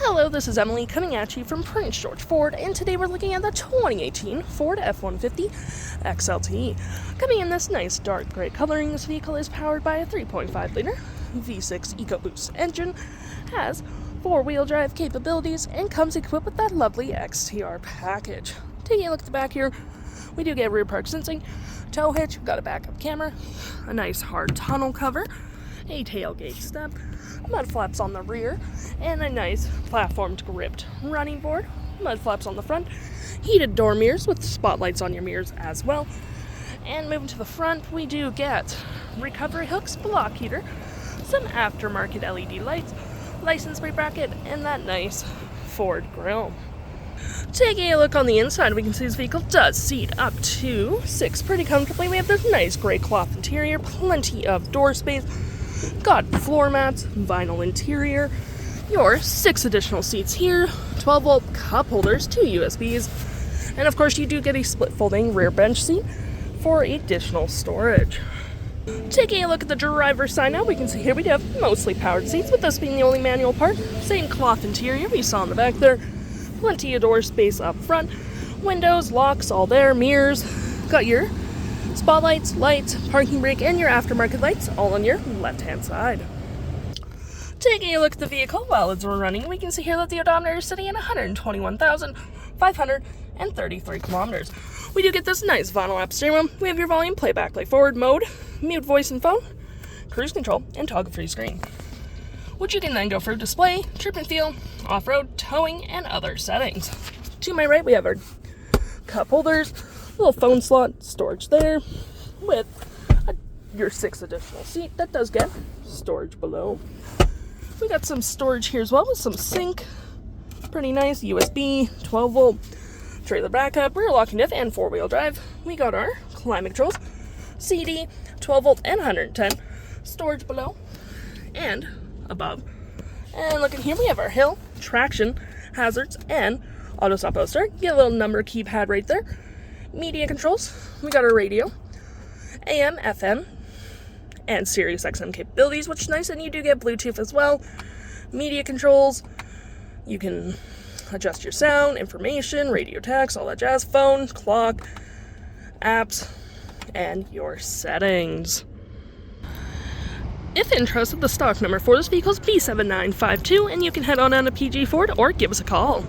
Hello, this is Emily coming at you from Prince George Ford, and today we're looking at the 2018 Ford F-150 XLT. Coming in this nice dark gray coloring, this vehicle is powered by a 3.5-liter V6 EcoBoost engine, has four-wheel drive capabilities, and comes equipped with that lovely XTR package. Taking a look at the back here, we do get rear park sensing, tow hitch, we've got a backup camera, a nice hard tonneau cover, a tailgate step, mud flaps on the rear, and a nice platformed gripped running board, mud flaps on the front, heated door mirrors with spotlights on your mirrors as well. And moving to the front, we do get recovery hooks, block heater, some aftermarket LED lights, license plate bracket, and that nice Ford grille. Taking a look on the inside, we can see this vehicle does seat up to 6 pretty comfortably. We have this nice gray cloth interior, plenty of door space, got floor mats, vinyl interior, your 6 additional seats here, 12-volt cup holders, 2 USBs, and of course you do get a split folding rear bench seat for additional storage. Taking a look at the driver's side now, we can see here we do have mostly powered seats, with this being the only manual part. Same cloth interior we saw in the back there, plenty of door space up front, windows, locks, all there, mirrors, got your spotlights, lights, parking brake, and your aftermarket lights all on your left-hand side. Taking a look at the vehicle while it's running, we can see here that the odometer is sitting at 121,533 kilometers. We do get this nice vinyl app steering wheel. We have your volume, playback, play forward mode, mute voice and phone, cruise control, and toggle-free screen, which you can then go for display, trip and feel, off-road, towing, and other settings. To my right, we have our cup holders, little phone slot, storage there, with your 6 additional seat that does get storage below. We got some storage here as well with some sink, pretty nice, USB, 12-volt, trailer backup, rear locking diff, and 4-wheel drive. We got our climate controls, CD, 12-volt, and 110, storage below and above. And looking here, we have our hill, traction, hazards, and auto stop auto start. Get a little number keypad right there. Media controls, we got our radio, AM, FM, and Sirius XM capabilities, which is nice, and you do get Bluetooth as well. Media controls, you can adjust your sound, information, radio text, all that jazz, phone, clock, apps, and your settings. If interested, the stock number for this vehicle is B7952, and you can head on down to PG Ford or give us a call.